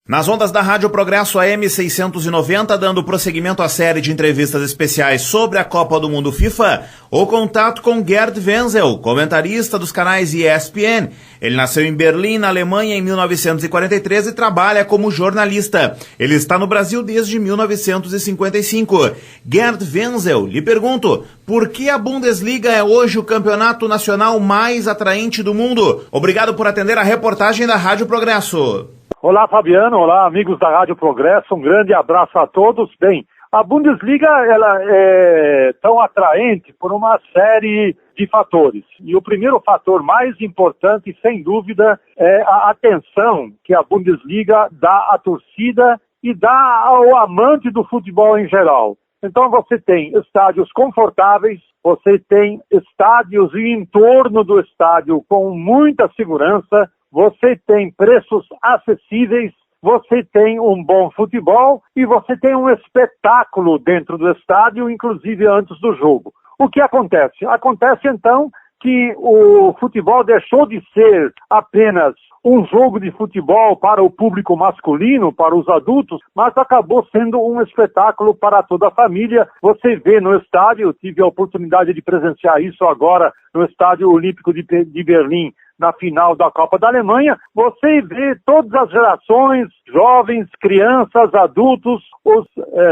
Nas ondas da Rádio Progresso AM 690, dando prosseguimento à série de entrevistas especiais sobre a Copa do Mundo FIFA, o contato com Gerd Wenzel, comentarista dos canais ESPN. Ele nasceu em Berlim, na Alemanha, em 1943 e trabalha como jornalista. Ele está no Brasil desde 1955. Gerd Wenzel, lhe pergunto, por que a Bundesliga é hoje o campeonato nacional mais atraente do mundo? Obrigado por atender a reportagem da Rádio Progresso. Olá, Fabiano. Olá, amigos da Rádio Progresso. Um grande abraço a todos. Bem, a Bundesliga ela é tão atraente por uma série de fatores. E o primeiro fator mais importante, sem dúvida, é a atenção que a Bundesliga dá à torcida e dá ao amante do futebol em geral. Então você tem estádios confortáveis, você tem estádios e entorno do estádio com muita segurança, você tem preços acessíveis, você tem um bom futebol e você tem um espetáculo dentro do estádio, inclusive antes do jogo. O que acontece? Acontece então que o futebol deixou de ser apenas um jogo de futebol para o público masculino, para os adultos, mas acabou sendo um espetáculo para toda a família. Você vê no estádio, eu tive a oportunidade de presenciar isso agora no Estádio Olímpico de Berlim, na final da Copa da Alemanha, você vê todas as gerações, jovens, crianças, adultos, os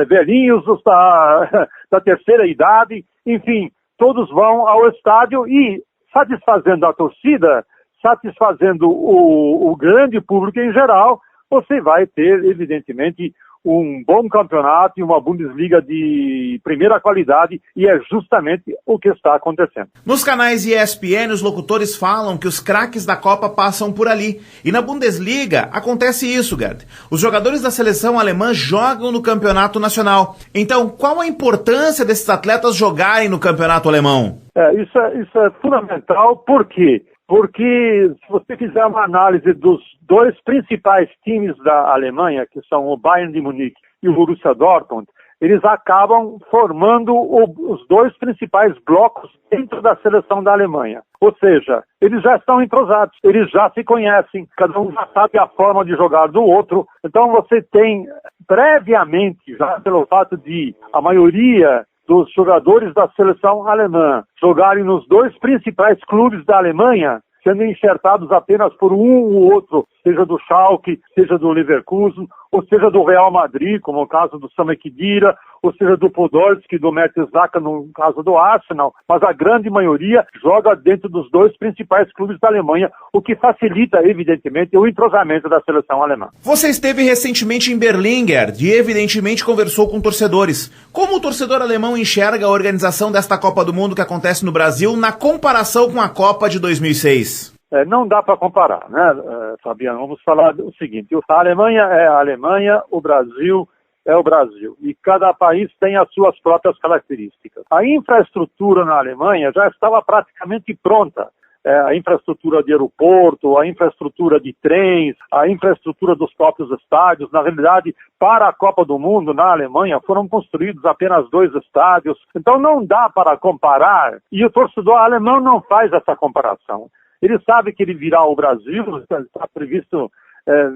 velhinhos, os da terceira idade, enfim, todos vão ao estádio e satisfazendo a torcida, satisfazendo o grande público em geral, você vai ter, evidentemente, um bom campeonato e uma Bundesliga de primeira qualidade, e é justamente o que está acontecendo. Nos canais ESPN, os locutores falam que os craques da Copa passam por ali. E na Bundesliga acontece isso, Gerd. Os jogadores da seleção alemã jogam no campeonato nacional. Então, qual a importância desses atletas jogarem no campeonato alemão? Isso é fundamental, por quê? Porque se você fizer uma análise dos dois principais times da Alemanha, que são o Bayern de Munique e o Borussia Dortmund, eles acabam formando os dois principais blocos dentro da seleção da Alemanha. Ou seja, eles já estão entrosados, eles já se conhecem, cada um já sabe a forma de jogar do outro. Então você tem previamente, já pelo fato de a maioria dos jogadores da seleção alemã jogarem nos dois principais clubes da Alemanha, sendo enxertados apenas por um ou outro, seja do Schalke, seja do Leverkusen, ou seja do Real Madrid, como o caso do Sami Khedira, ou seja do Podolski, do Mertesacker, no caso do Arsenal, mas a grande maioria joga dentro dos dois principais clubes da Alemanha, o que facilita, evidentemente, o entrosamento da seleção alemã. Você esteve recentemente em Berlim, Gerd, e evidentemente conversou com torcedores. Como o torcedor alemão enxerga a organização desta Copa do Mundo que acontece no Brasil na comparação com a Copa de 2006? Não dá para comparar, né, Fabiano? Vamos falar o seguinte, a Alemanha é a Alemanha, o Brasil é o Brasil, e cada país tem as suas próprias características. A infraestrutura na Alemanha já estava praticamente pronta. A infraestrutura de aeroporto, a infraestrutura de trens, a infraestrutura dos próprios estádios. Na realidade, para a Copa do Mundo na Alemanha foram construídos apenas 2 estádios. Então não dá para comparar, e o torcedor alemão não faz essa comparação. Ele sabe que ele virá ao Brasil, está previsto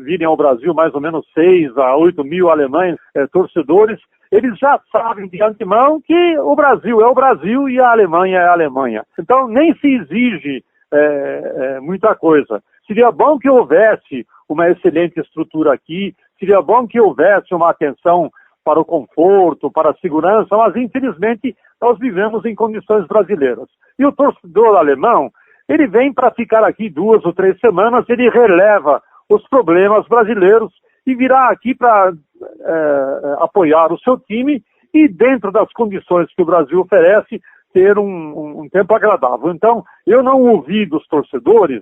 virem ao Brasil mais ou menos 6 a 8 mil alemães torcedores. Eles já sabem de antemão que o Brasil é o Brasil e a Alemanha é a Alemanha. Então nem se exige muita coisa. Seria bom que houvesse uma excelente estrutura aqui, seria bom que houvesse uma atenção para o conforto, para a segurança, mas infelizmente nós vivemos em condições brasileiras. E o torcedor alemão, ele vem para ficar aqui 2 ou 3 semanas, ele releva os problemas brasileiros e virá aqui para apoiar o seu time e, dentro das condições que o Brasil oferece, ter um tempo agradável. Então, eu não ouvi dos torcedores,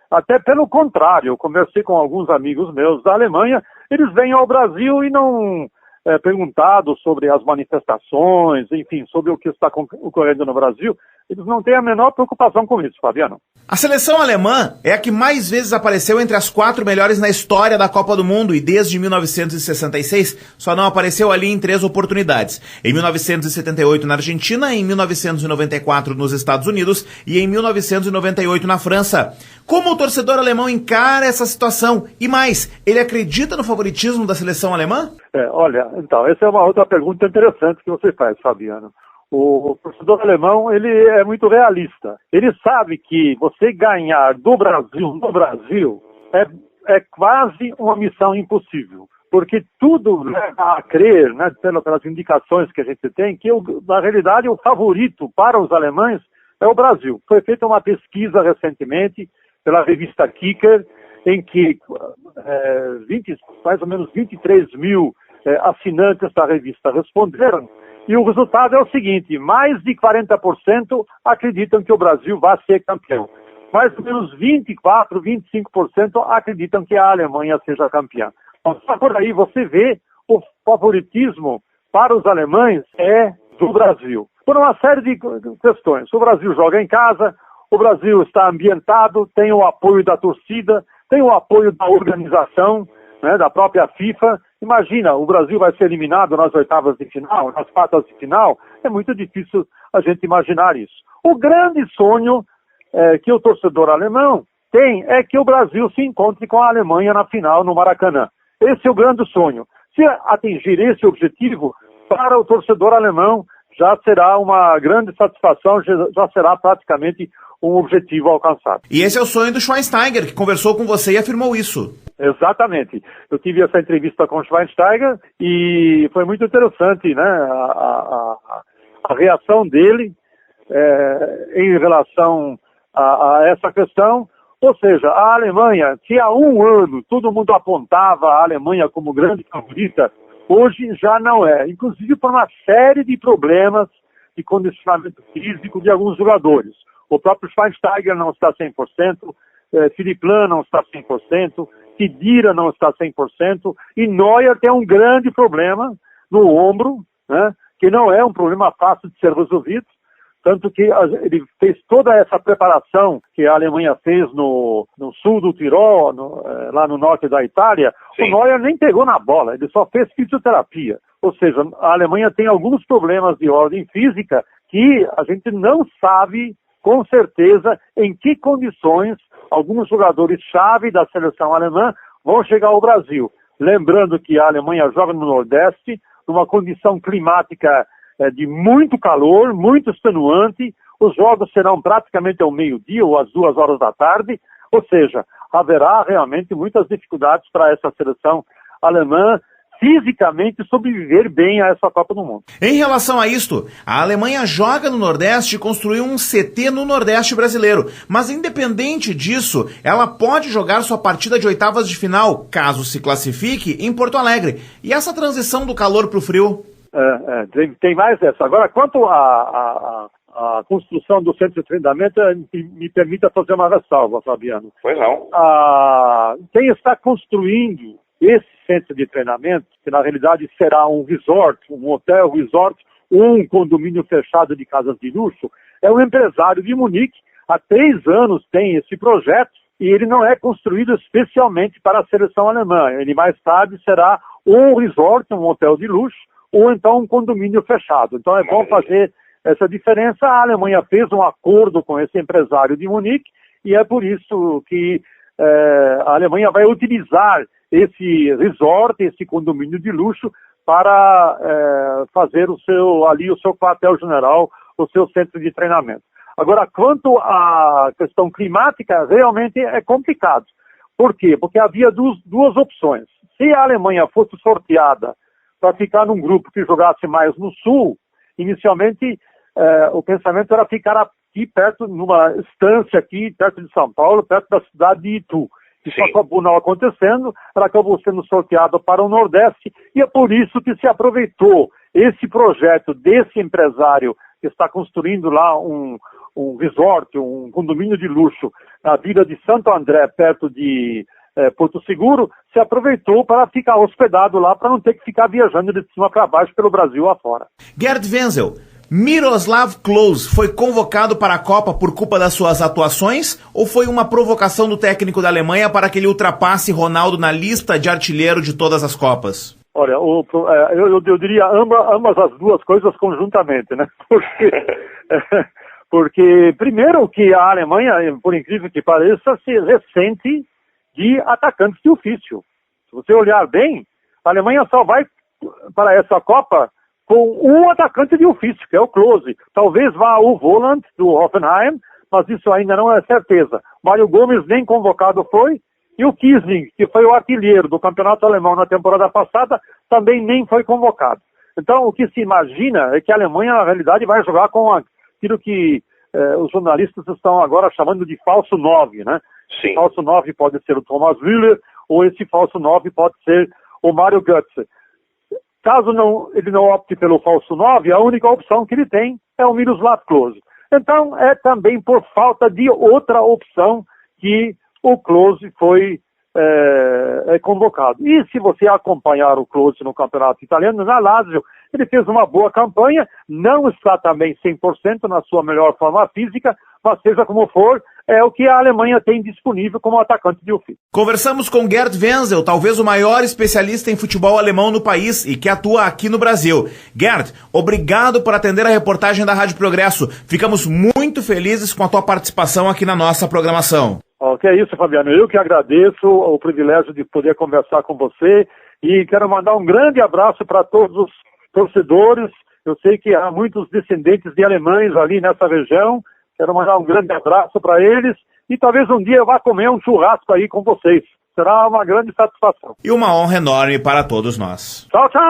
até pelo contrário, eu conversei com alguns amigos meus da Alemanha, eles vêm ao Brasil e não perguntado sobre as manifestações, enfim, sobre o que está ocorrendo no Brasil, Eles não têm a menor preocupação com isso, Fabiano. A seleção alemã é a que mais vezes apareceu entre as 4 melhores na história da Copa do Mundo e desde 1966 só não apareceu ali em 3 oportunidades. Em 1978 na Argentina, em 1994 nos Estados Unidos e em 1998 na França. Como o torcedor alemão encara essa situação? E mais, ele acredita no favoritismo da seleção alemã? Olha, então, essa é uma outra pergunta interessante que você faz, Fabiano. O torcedor alemão, ele é muito realista. Ele sabe que você ganhar do Brasil no Brasil é quase uma missão impossível. Porque tudo leva a crer, né, pelas indicações que a gente tem, que na realidade o favorito para os alemães é o Brasil. Foi feita uma pesquisa recentemente pela revista Kicker, em que mais ou menos 23 mil assinantes da revista responderam. E o resultado é o seguinte: mais de 40% acreditam que o Brasil vai ser campeão. Mais ou menos 24%, 25% acreditam que a Alemanha seja campeã. Então, só por aí você vê o favoritismo para os alemães é do Brasil. Por uma série de questões. O Brasil joga em casa, o Brasil está ambientado, tem o apoio da torcida, tem o apoio da organização, né, da própria FIFA. Imagina, o Brasil vai ser eliminado nas oitavas de final, nas quartas de final. É muito difícil a gente imaginar isso. O grande sonho que o torcedor alemão tem é que o Brasil se encontre com a Alemanha na final no Maracanã. Esse é o grande sonho. Se atingir esse objetivo, para o torcedor alemão já será uma grande satisfação, já será praticamente um objetivo alcançado. E esse é o sonho do Schweinsteiger, que conversou com você e afirmou isso. Exatamente. Eu tive essa entrevista com o Schweinsteiger e foi muito interessante, né, a reação dele em relação a essa questão. Ou seja, a Alemanha, que há um ano todo mundo apontava a Alemanha como grande favorita, hoje já não é. Inclusive por uma série de problemas de condicionamento físico de alguns jogadores. O próprio Schweinsteiger não está 100%, Philipp Lahm não está 100%, Khedira não está 100%, e Neuer tem um grande problema no ombro, né, que não é um problema fácil de ser resolvido, tanto que ele fez toda essa preparação que a Alemanha fez no sul do Tirol, lá no norte da Itália. Sim. O Neuer nem pegou na bola, ele só fez fisioterapia. Ou seja, a Alemanha tem alguns problemas de ordem física que a gente não sabe com certeza em que condições alguns jogadores-chave da seleção alemã vão chegar ao Brasil. Lembrando que a Alemanha joga no Nordeste, numa condição climática de muito calor, muito extenuante. Os jogos serão praticamente ao meio-dia ou às 2 horas da tarde, ou seja, haverá realmente muitas dificuldades para essa seleção alemã fisicamente sobreviver bem a essa Copa do Mundo. Em relação a isto, a Alemanha joga no Nordeste e construiu um CT no Nordeste brasileiro, mas independente disso, ela pode jogar sua partida de oitavas de final, caso se classifique, em Porto Alegre. E essa transição do calor para o frio? Tem mais essa. Agora, quanto à construção do centro de treinamento, me permita fazer uma ressalva, Fabiano. Pois não. Quem está construindo esse centro de treinamento, que na realidade será um resort, um hotel resort, um condomínio fechado de casas de luxo, é um empresário de Munique. Há 3 anos tem esse projeto e ele não é construído especialmente para a seleção alemã. Ele mais tarde será um resort, um hotel de luxo, ou então um condomínio fechado. Então é bom fazer essa diferença. A Alemanha fez um acordo com esse empresário de Munique e é por isso que a Alemanha vai utilizar esse resort, esse condomínio de luxo, para fazer o seu quartel-general, o seu centro de treinamento. Agora, quanto à questão climática, realmente é complicado. Por quê? Porque havia duas opções. Se a Alemanha fosse sorteada para ficar num grupo que jogasse mais no sul, inicialmente o pensamento era ficar aqui perto, numa estância aqui, perto de São Paulo, perto da cidade de Itu. Isso acabou não acontecendo, ela acabou sendo sorteada para o Nordeste, e é por isso que se aproveitou esse projeto desse empresário que está construindo lá um resort, um condomínio de luxo na vila de Santo André, perto de Porto Seguro, se aproveitou para ficar hospedado lá, para não ter que ficar viajando de cima para baixo pelo Brasil afora. Gerd Wenzel, Miroslav Klose foi convocado para a Copa por culpa das suas atuações ou foi uma provocação do técnico da Alemanha para que ele ultrapasse Ronaldo na lista de artilheiro de todas as Copas? Olha, eu diria ambas as duas coisas conjuntamente, né? Porque primeiro que a Alemanha, por incrível que pareça, se ressente de atacantes de ofício. Se você olhar bem, a Alemanha só vai para essa Copa com um atacante de ofício, que é o Klose. Talvez vá o Volland, do Hoffenheim, mas isso ainda não é certeza. Mário Gomes nem convocado foi, e o Kiesling, que foi o artilheiro do campeonato alemão na temporada passada, também nem foi convocado. Então, o que se imagina é que a Alemanha, na realidade, vai jogar com aquilo que os jornalistas estão agora chamando de falso 9, né? Sim. Falso 9 pode ser o Thomas Müller, ou esse falso 9 pode ser o Mario Götze. Caso ele não opte pelo falso 9, a única opção que ele tem é o Miroslav Klose. Então, é também por falta de outra opção que o Klose foi convocado. E se você acompanhar o Klose no campeonato italiano, na Lazio, ele fez uma boa campanha, não está também 100% na sua melhor forma física, mas seja como for, é o que a Alemanha tem disponível como atacante de ofício. Conversamos com Gerd Wenzel, talvez o maior especialista em futebol alemão no país e que atua aqui no Brasil. Gerd, obrigado por atender a reportagem da Rádio Progresso. Ficamos muito felizes com a tua participação aqui na nossa programação. Que é isso, Fabiano. Eu que agradeço o privilégio de poder conversar com você e quero mandar um grande abraço para todos os torcedores. Eu sei que há muitos descendentes de alemães ali nessa região. Quero mandar um grande abraço para eles e talvez um dia eu vá comer um churrasco aí com vocês. Será uma grande satisfação. E uma honra enorme para todos nós. Tchau, tchau!